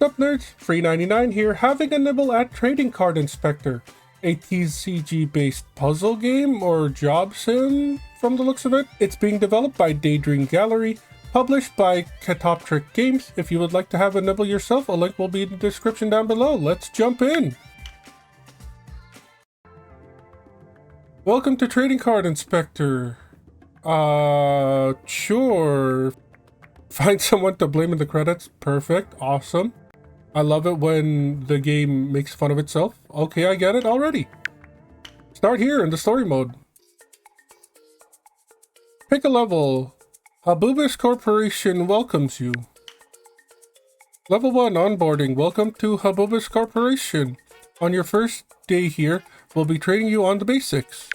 Sup Nerds, Free 99 here, having a nibble at Trading Card Inspector, a TCG based puzzle game or job sim from the looks of it. It's being developed by Daydream Gallery, published by Catoptric Games. If you would like to have a nibble yourself, a link will be in the description down below. Let's jump in! Welcome to Trading Card Inspector. Sure. Find someone to blame in the credits. Perfect. Awesome. I love it when the game makes fun of itself. Okay, I get it already. Start here in the story mode. Pick a level. Habubis Corporation welcomes you. Level 1 onboarding. Welcome to Habubis Corporation. On your first day here, we'll be training you on the basics.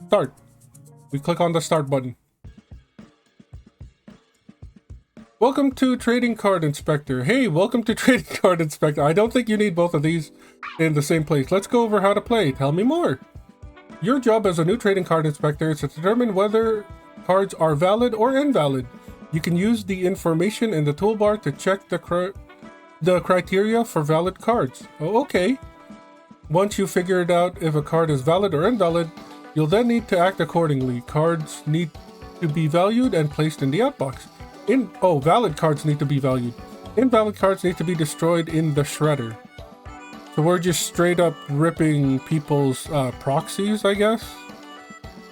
Start. We click on the start button. Welcome to Trading Card Inspector. Hey, welcome to Trading Card Inspector. I don't think you need both of these in the same place. Let's go over how to play. Tell me more. Your job as a new Trading Card Inspector is to determine whether cards are valid or invalid. You can use the information in the toolbar to check the criteria for valid cards. Oh, okay. Once you've figured out if a card is valid or invalid, you'll then need to act accordingly. Cards need to be valued and placed in the outbox. Valid cards need to be valued. Invalid cards need to be destroyed in the shredder. So we're just straight up ripping people's proxies, I guess?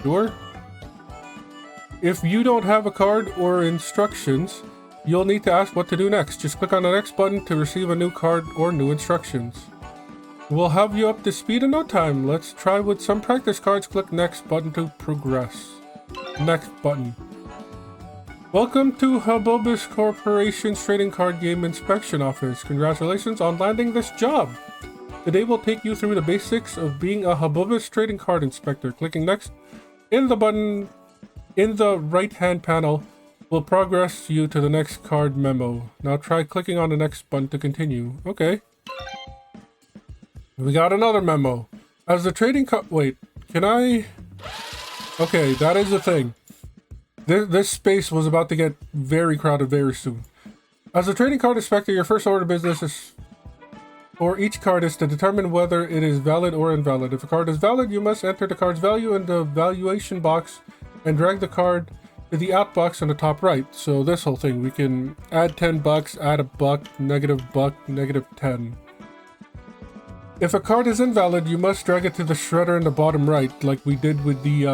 Sure. If you don't have a card or instructions, you'll need to ask what to do next. Just click on the next button to receive a new card or new instructions. We'll have you up to speed in no time. Let's try with some practice cards. Click next button to progress. Next button. Welcome to Habubis Corporation's Trading Card Game Inspection Office. Congratulations on landing this job. Today we'll take you through the basics of being a Habubis Trading Card Inspector. Clicking next in the button in the right hand panel will progress you to the next card memo. Now try clicking on the next button to continue. Okay. We got another memo. As the trading card... Wait, can I... Okay, that is the thing. This space was about to get very crowded very soon. As a trading card inspector, your first order of business is for each card is to determine whether it is valid or invalid. If a card is valid, you must enter the card's value in the valuation box and drag the card to the out box on the top right. So this whole thing, we can add 10 bucks, add a buck, negative 10. If a card is invalid, you must drag it to the shredder in the bottom right, like we did with the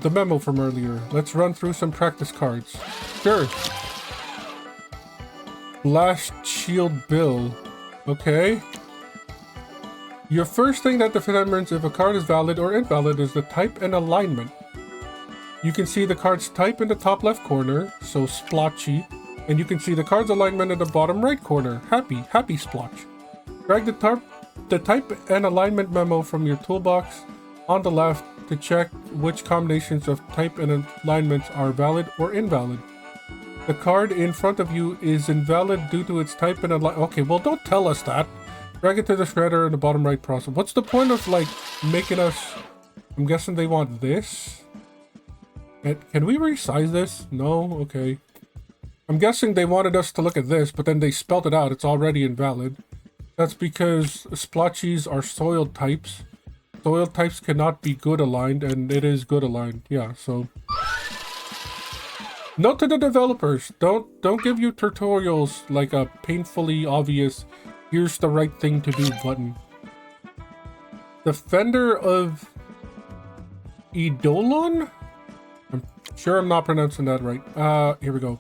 memo from earlier. Let's run through some practice cards. Sure. Blast Shield Bill. Okay. Your first thing that determines if a card is valid or invalid is the type and alignment. You can see the card's type in the top left corner, so splotchy, and you can see the card's alignment in the bottom right corner, happy splotch. Drag the type and alignment memo from your toolbox on the left to check which combinations of type and alignments are valid or invalid. The card in front of you is invalid due to its type and alignment. Okay, well, don't tell us that. Drag it to the shredder in the bottom right process. What's the point of, like, making us... I'm guessing they want this? Can we resize this? No? Okay. I'm guessing they wanted us to look at this, but then they spelled it out. It's already invalid. That's because splotchies are soil types. Soil types cannot be good aligned, and it is good aligned. Yeah, so... Note to the developers, don't give you tutorials like a painfully obvious, here's the right thing to do button. Defender of Eidolon? I'm sure I'm not pronouncing that right. Here we go.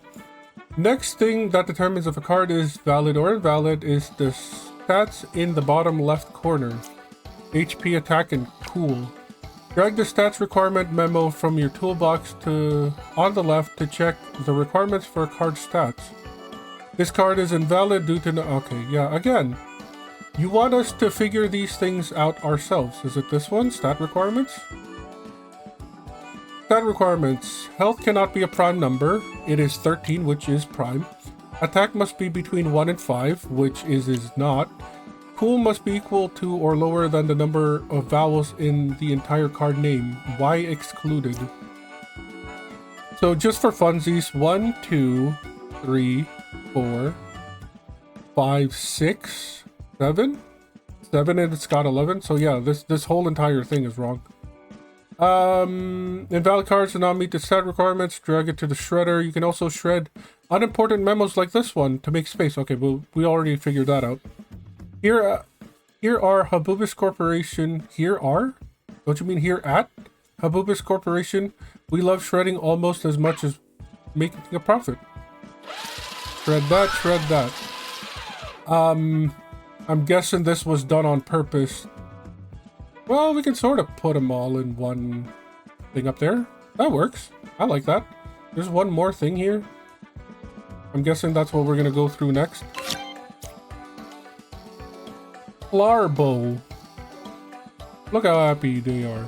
Next thing that determines if a card is valid or invalid is the stats in the bottom left corner. HP, attack, and cool. Drag the stats requirement memo from your toolbox on the left to check the requirements for a card's stats. This card is invalid due to okay, yeah, again. You want us to figure these things out ourselves. Is it this one? Stat requirements? Stat requirements. Health cannot be a prime number. It is 13, which is prime. Attack must be between 1 and 5, which is not. Cool must be equal to or lower than the number of vowels in the entire card name. Y excluded. So just for funsies, 1, 2, 3, 4, 5, 6, 7. 7 and it's got 11. So yeah, this whole entire thing is wrong. Invalid cards do not meet the stat requirements. Drag it to the shredder. You can also shred unimportant memos like this one to make space. Okay, well, we already figured that out. Here are Habubis Corporation. Here are? Don't you mean here at Habubis Corporation? We love shredding almost as much as making a profit. Shred that, shred that. I'm guessing this was done on purpose. Well, we can sort of put them all in one thing up there. That works. I like that. There's one more thing here. I'm guessing that's what we're going to go through next. Flarbo. Look how happy they are.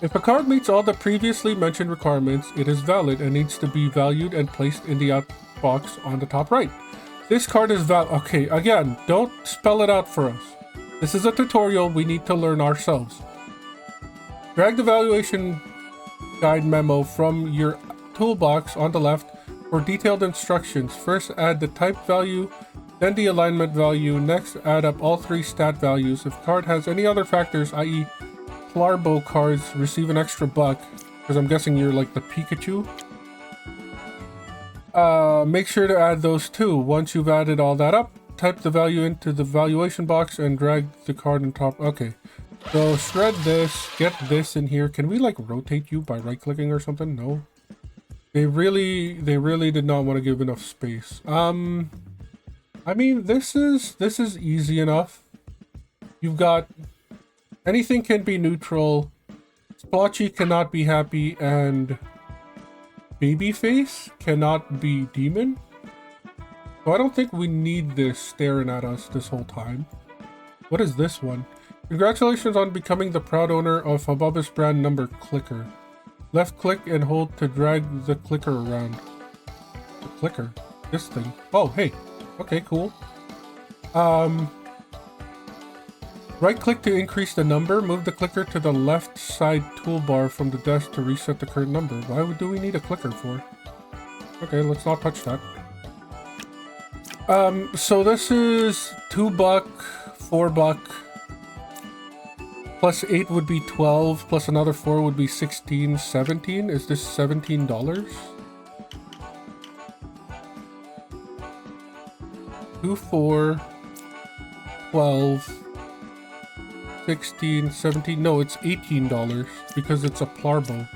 If a card meets all the previously mentioned requirements, it is valid and needs to be valued and placed in the box on the top right. This card is okay, again, don't spell it out for us. This is a tutorial we need to learn ourselves. Drag the valuation guide memo from your toolbox on the left for detailed instructions. First, add the type value, then the alignment value. Next, add up all 3 stat values. If card has any other factors, i.e. Flarbo cards, receive an extra buck, because I'm guessing you're like the Pikachu. Make sure to add those too. Once you've added all that up, type the value into the valuation box and drag the card on top. Okay, so shred this, get this in here. Can we like rotate you by right clicking or something? No, they really did not want to give enough space. I mean, this is easy enough. You've got anything can be neutral, splotchy cannot be happy, and Babyface cannot be demon. So I don't think we need this staring at us this whole time. What is this one? Congratulations on becoming the proud owner of Habubis brand number clicker. Left click and hold to drag the clicker around. The clicker? This thing. Oh, hey. Okay, cool. Right click to increase the number. Move the clicker to the left side toolbar from the desk to reset the current number. Why do we need a clicker for? Okay, let's not touch that. So this is $2, $4, plus 8 would be 12, plus another 4 would be 16, 17. Is this $17? 2, 4, 12, 16, 17. No, it's $18 because it's a Flarbo.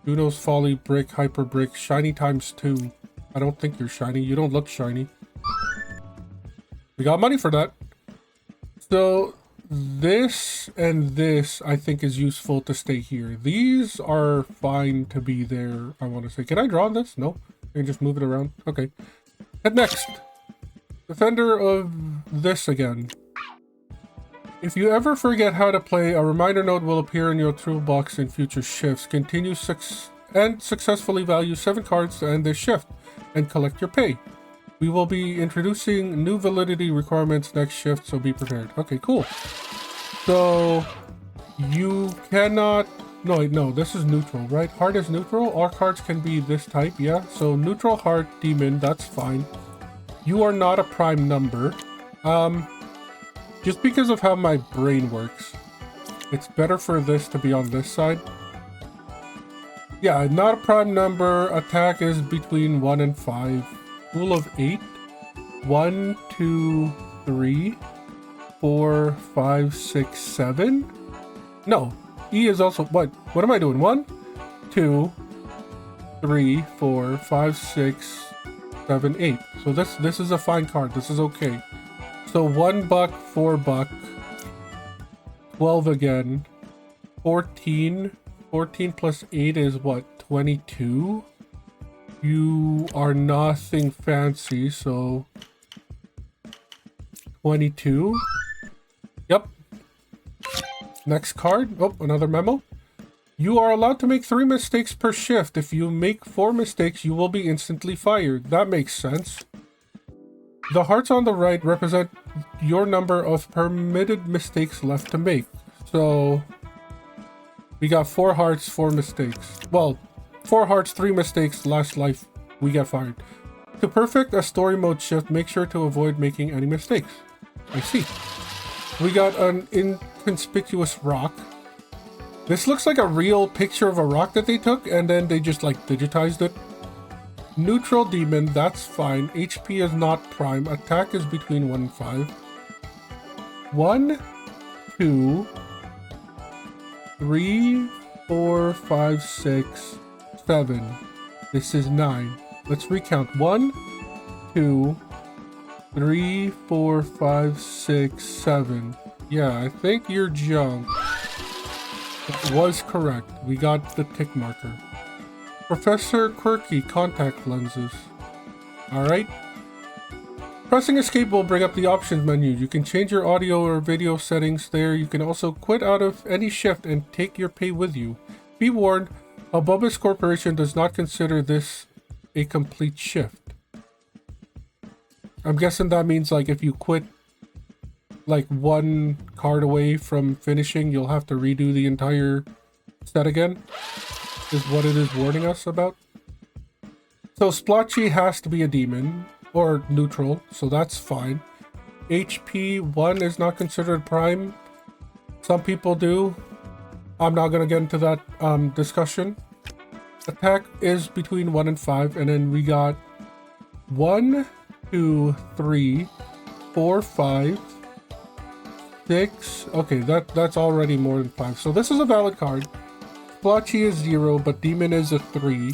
Juno's Folly, Brick, Hyper Brick, Shiny times 2. I don't think you're shiny. You don't look shiny. We got money for that. So this and this I think is useful to stay here. These are fine to be there, I want to say. Can I draw on this? No. I can just move it around. Okay. And next. Defender of this again. If you ever forget how to play, a reminder note will appear in your toolbox in future shifts. Continue successfully value 7 cards to end this shift and collect your pay. We will be introducing new validity requirements next shift, so be prepared. Okay, cool. So you cannot... No, this is neutral, right? Heart is neutral. All cards can be this type, yeah. So neutral, heart, demon, that's fine. You are not a prime number. Just because of how my brain works, it's better for this to be on this side. Yeah, not a prime number. Attack is between 1 and 5. Rule of 8. 1, 2, 3, 4, 5, 6, 7. No, E is also what? What am I doing? 1, 2, 3, 4, 5, 6, 7, 8. So this is a fine card. This is okay. So $1, $4, 12 again, 14. 14 plus 8 is what? 22. You are nothing fancy, so 22. Yep. Next card. Oh, another memo. You are allowed to make 3 mistakes per shift. If you make 4 mistakes, you will be instantly fired. That makes sense. The hearts on the right represent your number of permitted mistakes left to make. So we got 4 hearts, 4 mistakes. Well, 4 hearts, 3 mistakes, last life, we get fired. To perfect a story mode shift, make sure to avoid making any mistakes. I see. We got an inconspicuous rock. This looks like a real picture of a rock that they took and then they just like digitized it. Neutral demon, that's fine. HP is not prime. Attack is between 1 and 5. 1, 2, 3, 4, 5, 6, 7. This is 9. Let's recount. 1, 2, 3, 4, 5, 6, 7. Yeah, I think you're junk. That was correct. We got the tick marker. Professor Quirky contact lenses. Alright. Pressing escape will bring up the options menu. You can change your audio or video settings there. You can also quit out of any shift and take your pay with you. Be warned, Albubus Corporation does not consider this a complete shift. I'm guessing that means like if you quit like 1 card away from finishing, you'll have to redo the entire set again, is what it is warning us about. So Splotchy has to be a demon or neutral, so that's fine. HP 1 is not considered prime. Some people do. I'm not gonna get into that discussion. Attack is between 1 and 5, and then we got 1, 2, 3, 4, 5, 6. Okay, that's already more than 5. So this is a valid card. Splotchy is 0, but Demon is a 3.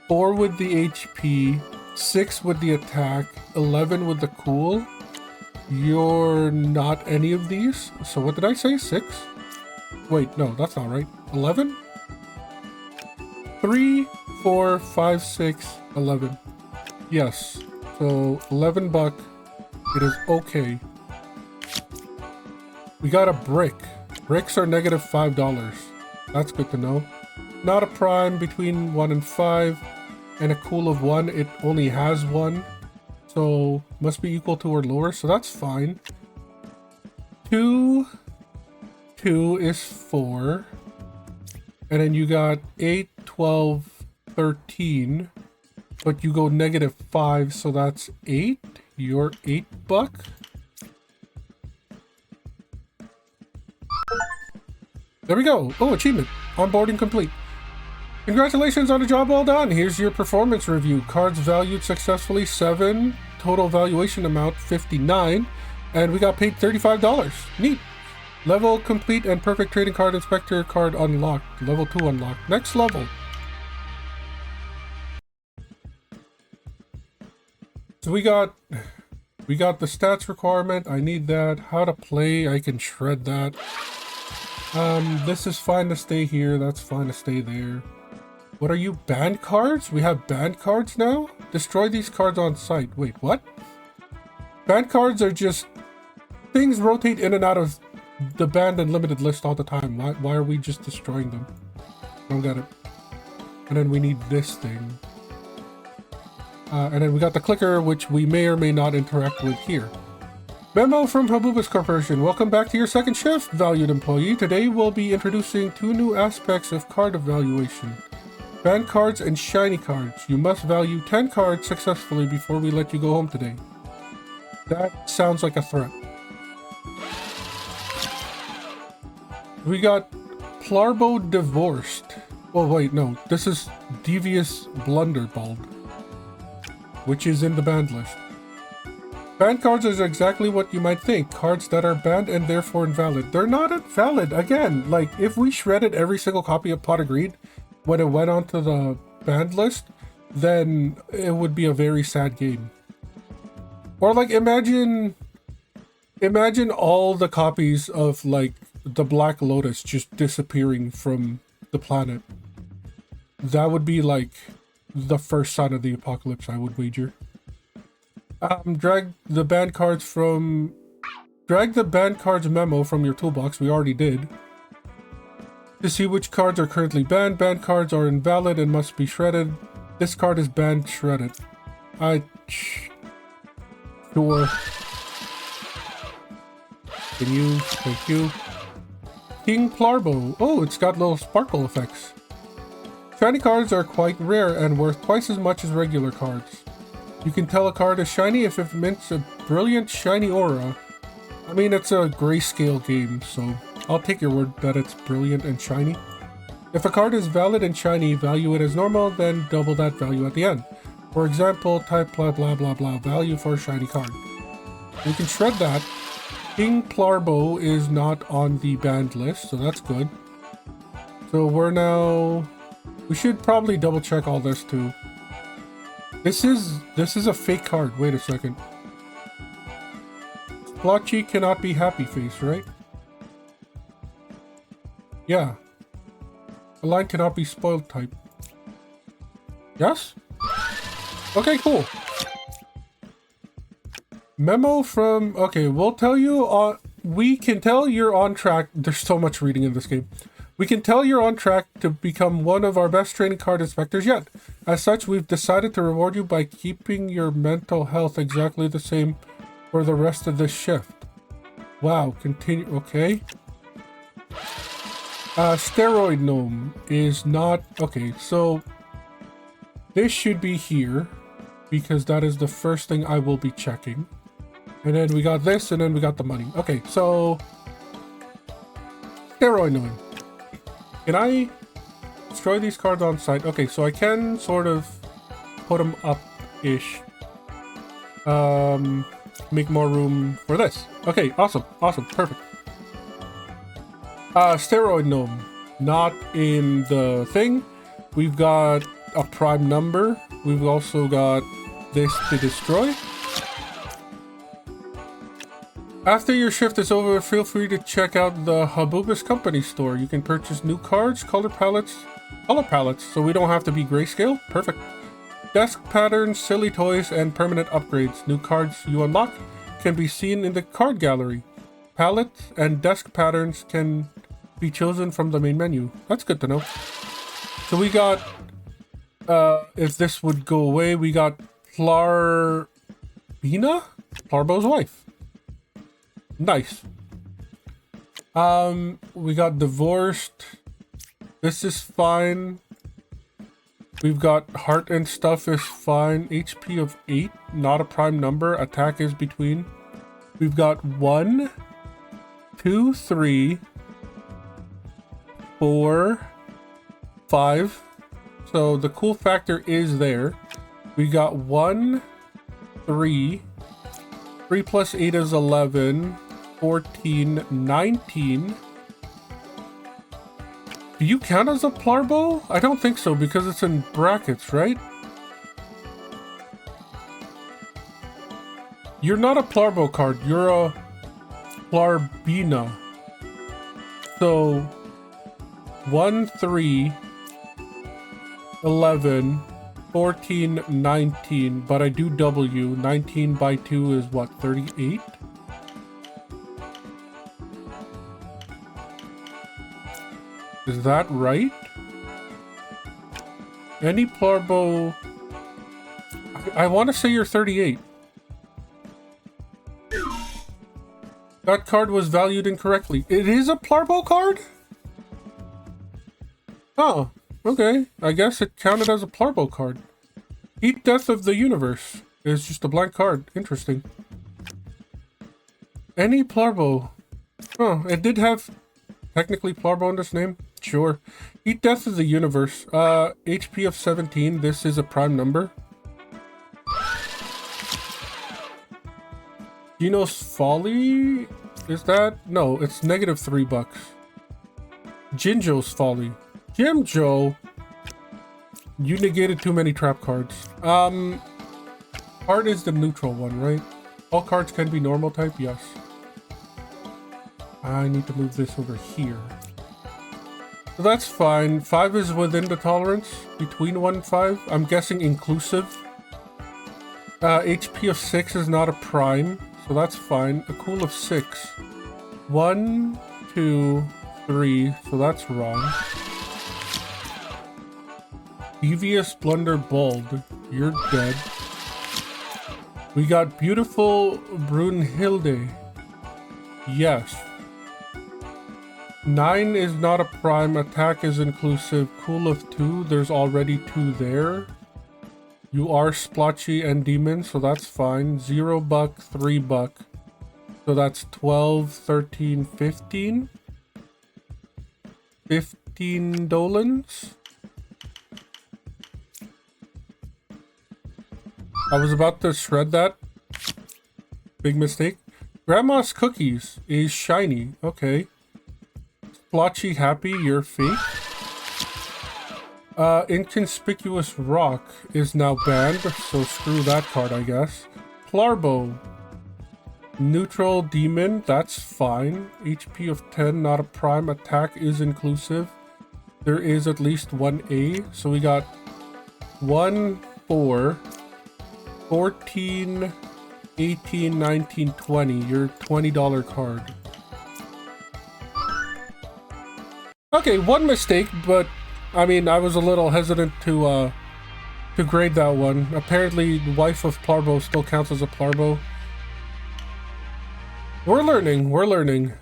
4 with the HP, 6 with the attack, 11 with the cool. You're not any of these. So what did I say? 6? Wait, no, that's not right. 11? 3, 4, 5, 6, 11. Yes. So 11 buck. It is okay. We got a brick. Bricks are negative $5. That's good to know. Not a prime between 1 and 5. And a cool of 1. It only has 1. So must be equal to or lower. So that's fine. 2 is 4. And then you got 8, 12, 13. But you go negative 5. So that's 8. You're 8 buck. There we go. Oh, achievement. Onboarding complete. Congratulations on a job well done. Here's your performance review. Cards valued successfully 7. Total valuation amount 59. And we got paid $35. Neat. Level complete and perfect trading card inspector card unlocked. Level 2 unlocked. Next level. So we got the stats requirement. I need that. How to play. I can shred that. This is fine to stay here. That's fine to stay there. What are you? Banned cards? We have banned cards now? Destroy these cards on site. Wait, what? Banned cards are just things rotate in and out of the banned and limited list all the time. Why are we just destroying them? Don't get it. And then we need this thing. And then we got the clicker, which we may or may not interact with here. Memo from Habubus Corporation. Welcome back to your second shift, valued employee. Today we'll be introducing 2 new aspects of card evaluation. Banned cards and shiny cards. You must value 10 cards successfully before we let you go home today. That sounds like a threat. We got Plarbo Divorced. Oh wait, no. This is Devious Blunderbald, which is in the banned list. Banned cards is exactly what you might think. Cards that are banned and therefore invalid. They're not invalid. Again, like, if we shredded every single copy of Pot of Greed when it went onto the banned list, then it would be a very sad game. Or, like, imagine all the copies of, like, the Black Lotus just disappearing from the planet. That would be, like, the first sign of the apocalypse, I would wager. Drag the banned cards memo from your toolbox. We already did. To see which cards are currently banned. Banned cards are invalid and must be shredded. This card is banned, shredded. Sure. Thank you. King Plarbo. Oh, it's got little sparkle effects. Shiny cards are quite rare and worth twice as much as regular cards. You can tell a card is shiny if it mints a brilliant shiny aura. I mean, it's a grayscale game, so I'll take your word that it's brilliant and shiny. If a card is valid and shiny, value it as normal, then double that value at the end. For example, type blah blah blah blah value for a shiny card. We can shred that. King Plarbo is not on the banned list, so that's good. So we're now... We should probably double check all this too. This is a fake card. Wait a second. Splotchy cannot be Happy Face, right? Yeah. A line cannot be spoiled type. Yes? Okay, cool. Memo from... Okay, we'll tell you... we can tell you're on track... There's so much reading in this game. We can tell you're on track to become one of our best trading card inspectors yet. As such, we've decided to reward you by keeping your mental health exactly the same for the rest of this shift. Wow, continue... Okay. Steroid Gnome is not... Okay, so... This should be here, because that is the first thing I will be checking. And then we got this, and then we got the money. Okay, so... Steroid Gnome. Can I destroy these cards on site? Okay, so I can sort of put them up-ish. Make more room for this. Okay, awesome, awesome, perfect. Steroid Gnome, not in the thing. We've got a prime number. We've also got this to destroy. After your shift is over, feel free to check out the Habubus Company store. You can purchase new cards, color palettes, so we don't have to be grayscale. Perfect. Desk patterns, silly toys, and permanent upgrades. New cards you unlock can be seen in the card gallery. Palettes and desk patterns can be chosen from the main menu. That's good to know. So we got, if this would go away, we got Plarbina? Plarbo's wife. Nice. We got divorced. This is fine. We've got heart and stuff is fine. HP of 8, not a prime number. Attack is between. We've got 1, 2, 3, 4, 5. So the cool factor is there. We got 1, 3. 3 plus 8 is 11. 14, 19. Do you count as a Plarbo? I don't think so, because it's in brackets, right? You're not a Plarbo card, you're a Plarbina. So 1, 3, 11, 14, 19, but I do W. 19 by 2 is what, 38? Is that right? Any Plarbo... I want to say you're 38. That card was valued incorrectly. It is a Plarbo card? Oh, okay. I guess it counted as a Plarbo card. Eat Death of the Universe is just a blank card. Interesting. Any Plarbo. Oh, it did have technically Plarbo in this name. Sure. Eat Death of the Universe. HP of 17. This is a prime number. Gino's Folly? Is that? No, it's negative $3. Jinjo's Folly. Jimjo. You negated too many trap cards. Heart is the neutral one, right? All cards can be normal type? Yes. I need to move this over here. So that's fine. 5 is within the tolerance. Between 1 and 5. I'm guessing inclusive. HP of 6 is not a prime. So that's fine. A cool of 6. 1, 2, 3. So that's wrong. Devious Blunder Bald. You're dead. We got Beautiful Brunhilde. Yes. 9 is not a prime. Attack is inclusive. Cool of 2. There's already 2 there. You are splotchy and demon, so that's fine. $0, $3. So that's 12, 13, 15. 15 dolans. I was about to shred that. Big mistake. Grandma's cookies is shiny. Okay. Splotchy happy, you're fake. Inconspicuous rock is now banned, so screw that card, I guess. Plarbo. Neutral demon, that's fine. HP of 10, not a prime. Attack is inclusive. There is at least one A, so we got 1, 4, 14, 18, 19, 20. Your $20 card. Okay, one mistake, but I mean, I was a little hesitant to grade that one. Apparently, wife of Plarbo still counts as a Plarbo. We're learning, we're learning.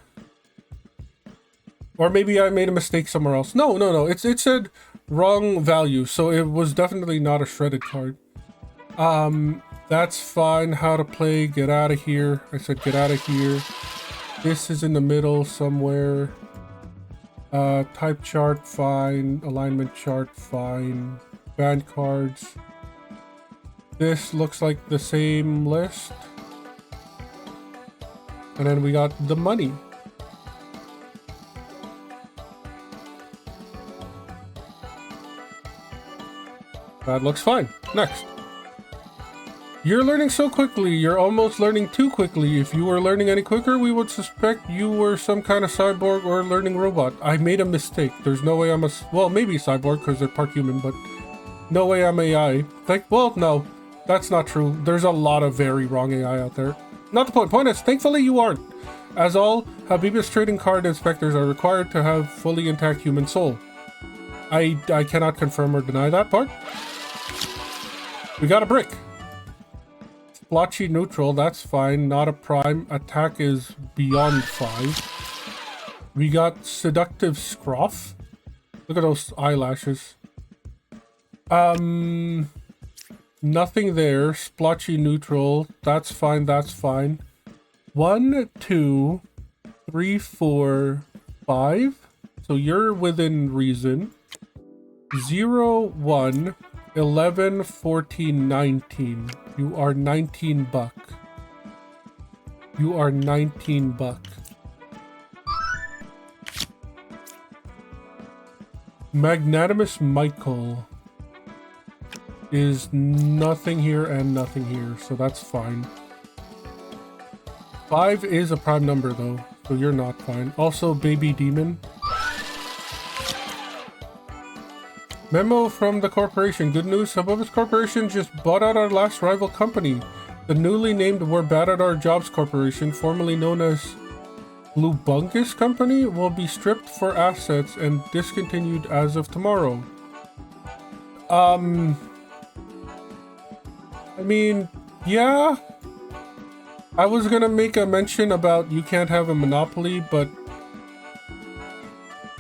Or maybe I made a mistake somewhere else. No. It said wrong value, so it was definitely not a shredded card. That's fine. How to play, get out of here. I said get out of here. This is in the middle somewhere. Type chart, fine. Alignment chart, fine. Band cards. This looks like the same list. And then we got the money. That looks fine. Next. You're learning so quickly. You're almost learning too quickly. If you were learning any quicker, we would suspect you were some kind of cyborg or learning robot. I made a mistake. There's no way I'm a... Well, maybe cyborg because they're part human, but no way I'm AI. Well, no. That's not true. There's a lot of very wrong AI out there. Not the point. Point is, thankfully you aren't. As all Habiba's trading card inspectors are required to have fully intact human soul. I cannot confirm or deny that part. We got a brick. Splotchy neutral, that's fine. Not a prime. Attack is beyond 5. We got seductive scruff. Look at those eyelashes. Nothing there. Splotchy neutral. That's fine. That's fine. 1, 2, 3, 4, 5. So you're within reason. 0, 1, 11, 14, 19. You are $19. You are $19. Magnanimous Michael is nothing here and nothing here, so that's fine. 5 is a prime number though, so you're not fine. Also, Baby Demon. Memo from the corporation. Good news, Subbubus Corporation just bought out our last rival company. The newly named We're Bad at Our Jobs Corporation, formerly known as Lubungus Company, will be stripped for assets and discontinued as of tomorrow. I mean, yeah. I was gonna make a mention about you can't have a monopoly, but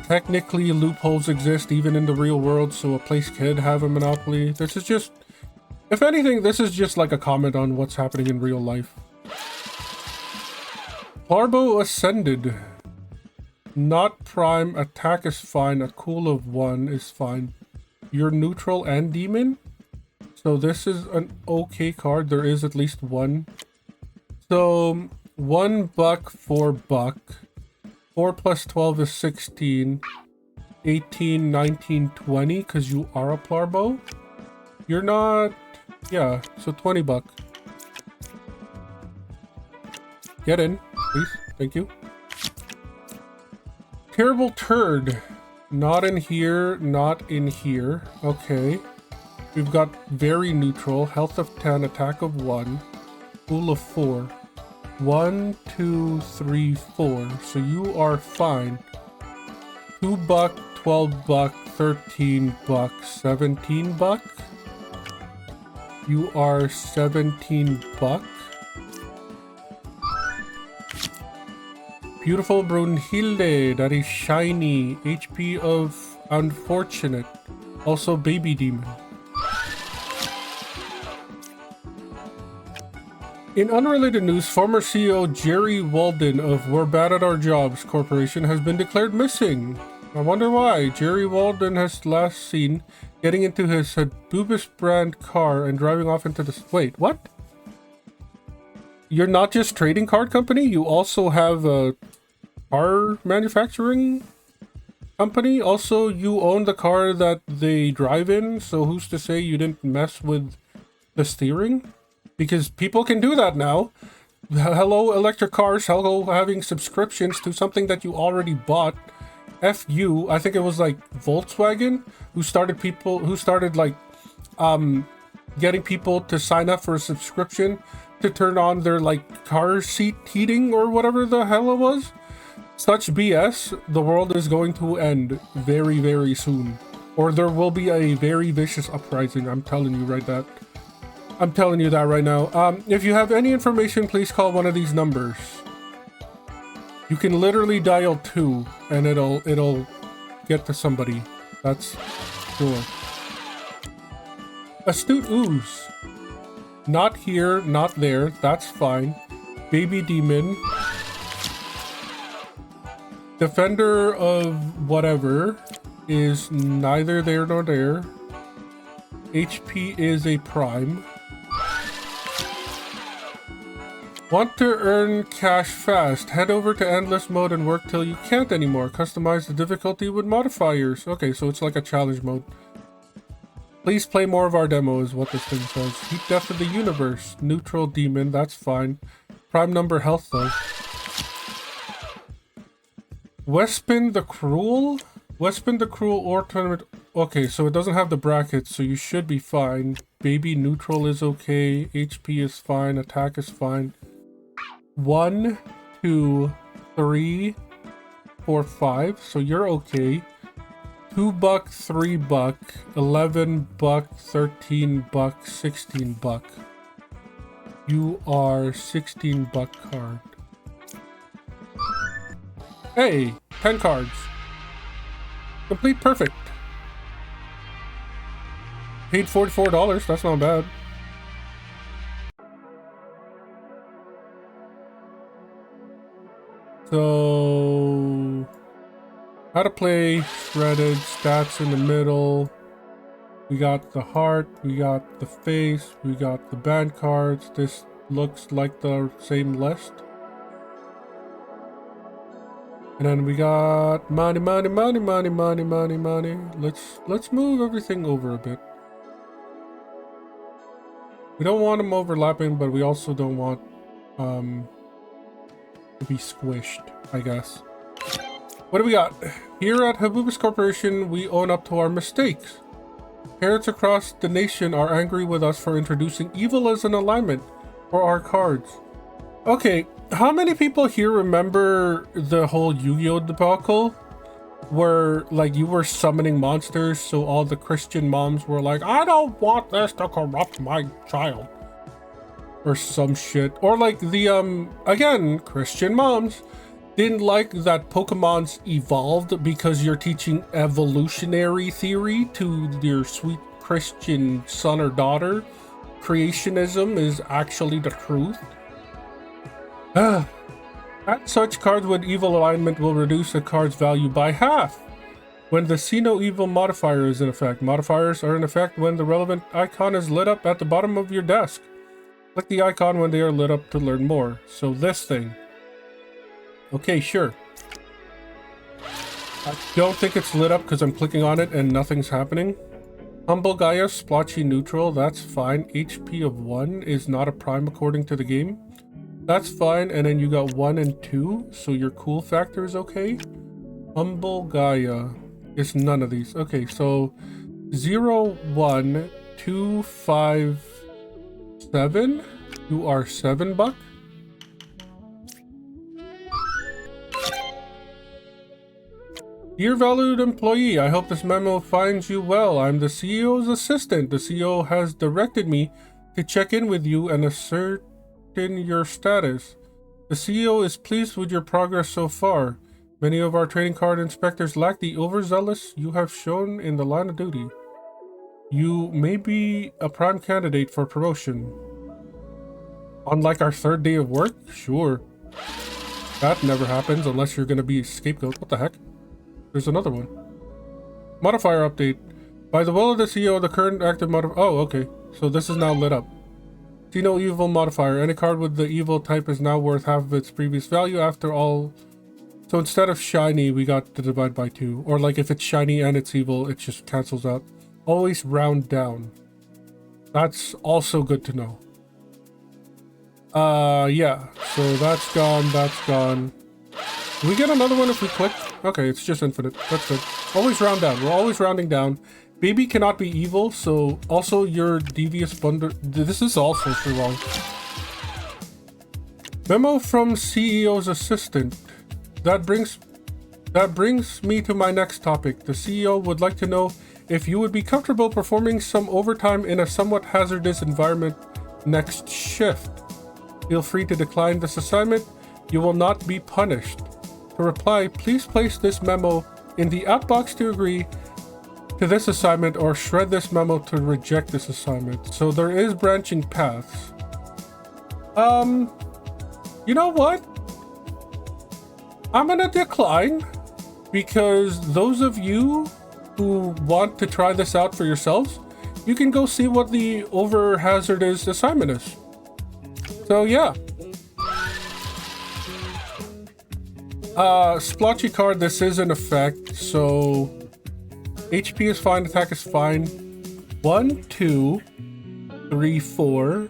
technically loopholes exist even in the real world, so a place could have a monopoly. This is just, if anything, this is just like a comment on what's happening in real life. Plarbo Ascended. Not prime. Attack is fine. A cool of 1 is fine. You're neutral and demon. So this is an okay card. There is at least one. So $1, $4. 4 plus 12 is 16. 18, 19, 20, because you are a Plarbo. You're not... Yeah, so $20. Get in, please. Thank you. Terrible Turd. Not in here, not in here. Okay. We've got very neutral. Health of 10, attack of 1. Cool of 4. 1, 2, 3, 4. So you are fine. $2, $12, $13, $17. You are $17. Beautiful Brunhilde, that is shiny. HP of unfortunate. Also baby demon. In unrelated news, former CEO Jerry Walden of We're Bad at Our Jobs Corporation has been declared missing. I wonder why. Jerry Walden has last seen getting into his Habubis brand car and driving off into the... Wait, what? You're not just trading card company? You also have a car manufacturing company? Also, you own the car that they drive in, so who's to say you didn't mess with the steering? Because people can do that now. Hello, electric cars. Hello, having subscriptions to something that you already bought. F you. I think it was like Volkswagen who started like getting people to sign up for a subscription to turn on their like car seat heating or whatever the hell it was. Such BS. The world is going to end very, very soon. Or there will be a very vicious uprising. I'm telling you that right now. If you have any information, please call one of these numbers. You can literally dial 2 and it'll get to somebody. That's cool. Astute Ooze. Not here, not there. That's fine. Baby Demon. Defender of whatever is neither there nor there. HP is a prime. Want to earn cash fast? Head over to endless mode and work till you can't anymore. Customize the difficulty with modifiers. Okay, so it's like a challenge mode. Please play more of our demo is what this thing says. Heat Death of the Universe. Neutral Demon, that's fine. Prime number health though. Wespin the Cruel? Wespin the Cruel or Tournament. Okay, so it doesn't have the brackets, so you should be fine. Baby neutral is okay. HP is fine. Attack is fine. 1, 2, 3, 4, 5. So you're okay. $2, $3, $11, $13, $16. You are $16 card. Hey, 10 cards. Complete perfect. Paid $44. That's not bad. So, how to play, shredded, stats in the middle. We got the heart, we got the face, we got the band cards. This looks like the same list. And then we got money. Let's move everything over a bit. We don't want them overlapping, but we also don't want to be squished, I guess. What do we got? Here at Habubis Corporation, we own up to our mistakes. Parents across the nation are angry with us for introducing evil as an alignment for our cards. Okay, how many people here remember the whole Yu-Gi-Oh debacle? Where, like, you were summoning monsters, so all the Christian moms were like, I don't want this to corrupt my child. Or some shit. Or like the, again, Christian moms didn't like that Pokemon's evolved because you're teaching evolutionary theory to your sweet Christian son or daughter. Creationism is actually the truth. At such cards with evil alignment will reduce a card's value by half. When the See No Evil modifier is in effect. Modifiers are in effect when the relevant icon is lit up at the bottom of your desk. Click the icon when they are lit up to learn more. So this thing. Okay, sure. I don't think it's lit up because I'm clicking on it and nothing's happening. Humble Gaia, splotchy neutral, that's fine. HP of 1 is not a prime according to the game. That's fine, and then you got 1 and 2, so your cool factor is okay. Humble Gaia is none of these. Okay, so 0, 1, 2, 5, 7. You are $7. Dear valued employee, I hope this memo finds you well. I'm the CEO's assistant. The CEO has directed me to check in with you and ascertain your status. The CEO is pleased with your progress so far. Many of our trading card inspectors lack the overzealous you have shown in the line of duty. You may be a prime candidate for promotion. On like our 3rd day of work? Sure. That never happens unless you're gonna be a scapegoat. What the heck? There's another one. Modifier update. By the will of the CEO, the current active modifier... Oh, okay. So this is now lit up. See no evil modifier. Any card with the evil type is now worth half of its previous value after all. So instead of shiny, we got to divide by 2. Or like if it's shiny and it's evil, it just cancels out. Always round down. That's also good to know. Yeah. So that's gone, that's gone. Do we get another one if we click? Okay, it's just infinite. That's good. Always round down. We're always rounding down. Baby cannot be evil, so also your devious blunder. This is also too long. Memo from CEO's assistant. That brings me to my next topic. The CEO would like to know if you would be comfortable performing some overtime in a somewhat hazardous environment next shift. Feel free to decline this assignment. You will not be punished. To reply, please place this memo in the outbox to agree to this assignment or shred this memo to reject this assignment. So there is branching paths. You know what? I'm gonna decline because those of you who want to try this out for yourselves, you can go see what the over hazardous assignment is. So yeah. Splotchy card, this is in effect, so HP is fine, attack is fine. 1, 2, 3, 4,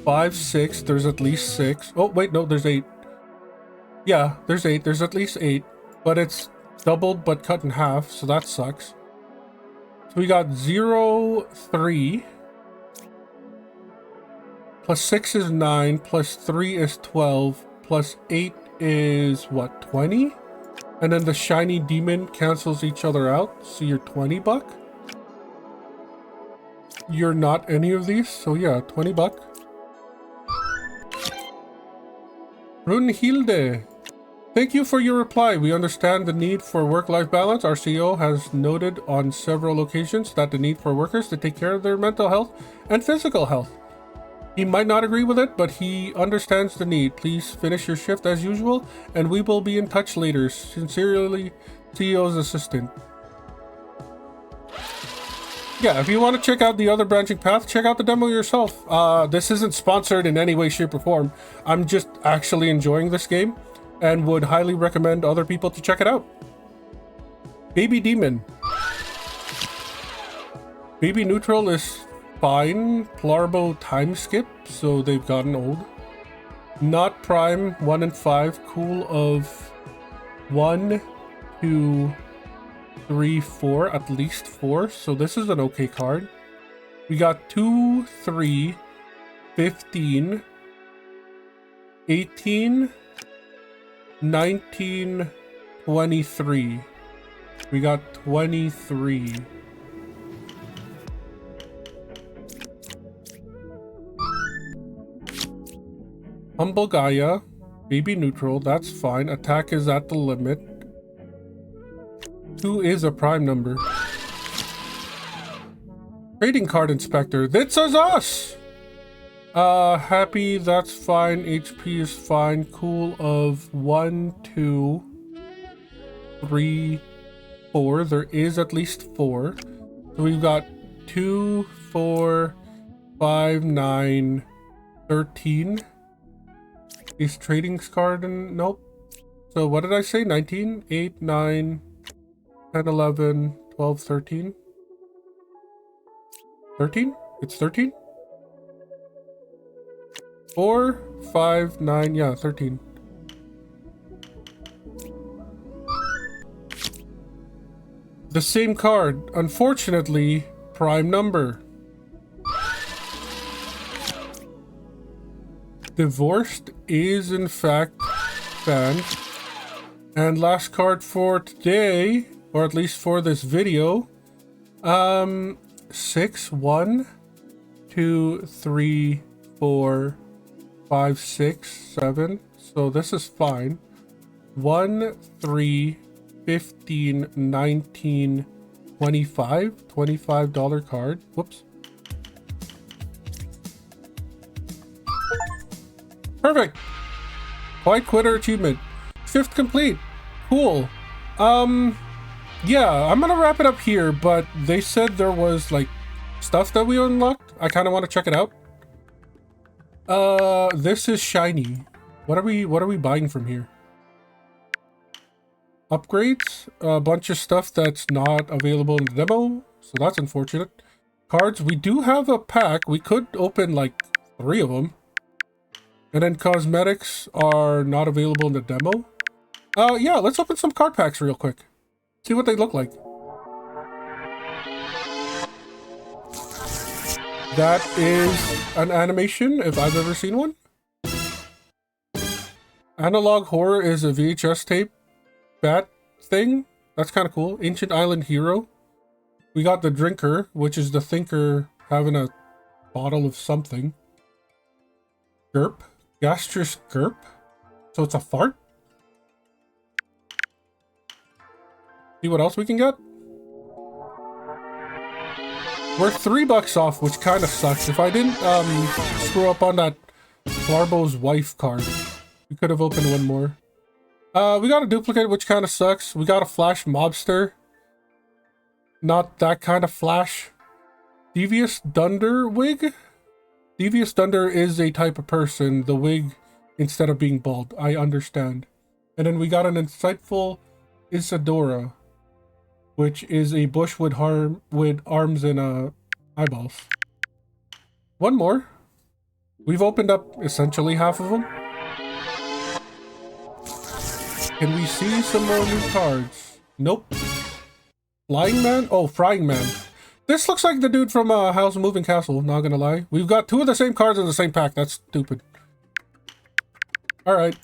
5, 6. There's at least 6. Oh, wait, no, there's 8. Yeah, there's 8. There's at least 8. But it's doubled but cut in half, so that sucks. So we got 0, 3. Plus 6 is 9. Plus 3 is 12. Plus 8 is, what, 20? And then the shiny demon cancels each other out, so you're 20 buck. You're not any of these, so yeah, 20 buck. Brunhilde, thank you for your reply. We understand the need for work-life balance. Our CEO has noted on several occasions that the need for workers to take care of their mental health and physical health. He might not agree with it, but he understands the need. Please finish your shift as usual, and we will be in touch later. Sincerely, CEO's assistant. Yeah, if you want to check out the other branching path, check out the demo yourself. This isn't sponsored in any way, shape, or form. I'm just actually enjoying this game and would highly recommend other people to check it out. Baby Demon. Baby Neutral is fine. Plarbo time skip, so they've gotten old. Not Prime, 1 and 5. Cool of 1, 2, 3, 4, at least 4. So this is an okay card. We got 2, 3, 15, 18, 19, 23. We got 23. Humble Gaia, Baby Neutral, that's fine. Attack is at the limit. 2 is a prime number. Trading card inspector, this is us! Happy, that's fine. HP is fine. Cool of 1, 2, 3, 4. There is at least 4. So we've got 2, 4, 5, 9, 13. Is trading card and nope. So what did I say? 19, 8, 9, 10, 11, 12, 13. 13? It's 13? 4, 5, 9, yeah, 13. The same card, unfortunately, prime number. Divorced is in fact banned. And last card for today, or at least for this video, 6, 1, 2, 3, 4, 5, 6, 7, so this is fine. 1, 3, 15, 19, 25. $25 card. Whoops. Perfect. White Quitter achievement. 5th complete. Cool. Yeah, I'm gonna wrap it up here, but they said there was like stuff that we unlocked. I kind of want to check it out. This is shiny. What are we buying from here? Upgrades, a bunch of stuff that's not available in the demo, so that's unfortunate. Cards, we do have a pack. We could open like 3 of them. And then cosmetics are not available in the demo. Yeah, let's open some card packs real quick. See what they look like. That is an animation, if I've ever seen one. Analog Horror is a VHS tape bat thing. That's kind of cool. Ancient Island Hero. We got the Drinker, which is the thinker having a bottle of something. Gerp. Gastrous Gerp. So it's a fart? See what else we can get? We're $3 off, which kind of sucks. If I didn't screw up on that Larbo's wife card, we could have opened one more. We got a duplicate, which kind of sucks. We got a Flash Mobster. Not that kind of Flash. Devious Dunder wig? Devious Dunder is a type of person. The wig, instead of being bald. I understand. And then we got an insightful Isadora, which is a bush with arms and eyeballs. One more. We've opened up essentially half of them. Can we see some more new cards? Nope. Flying Man? Oh, Frying Man. This looks like the dude from Howl's Moving Castle, not gonna lie. We've got 2 of the same cards in the same pack. That's stupid. Alright.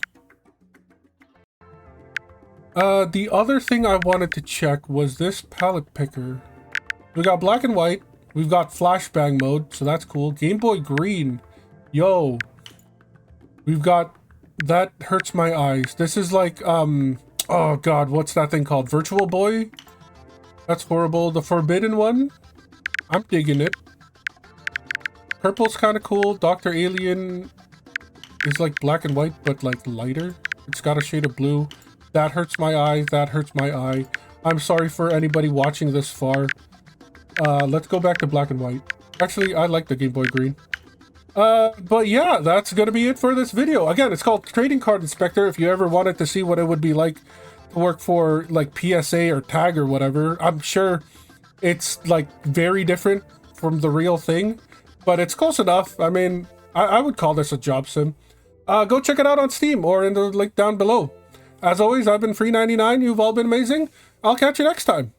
The other thing I wanted to check was this palette picker. We got black and white. We've got flashbang mode, so that's cool. Game Boy Green. Yo. We've got That Hurts My Eyes. This is like, oh god, what's that thing called? Virtual Boy? That's horrible. The Forbidden One. I'm digging it. Purple's kind of cool. Dr. Alien is like black and white, but like lighter. It's got a shade of blue. That Hurts My Eye. That Hurts My Eye. I'm sorry for anybody watching this far. Let's go back to black and white. Actually, I like the Game Boy Green. But yeah, that's gonna be it for this video. Again, it's called Trading Card Inspector. If you ever wanted to see what it would be like to work for like PSA or TAG or whatever, I'm sure it's like very different from the real thing, but it's close enough. I mean, I would call this a job sim. Go check it out on Steam or in the link down below. As always, I've been Free99. You've all been amazing. I'll catch you next time.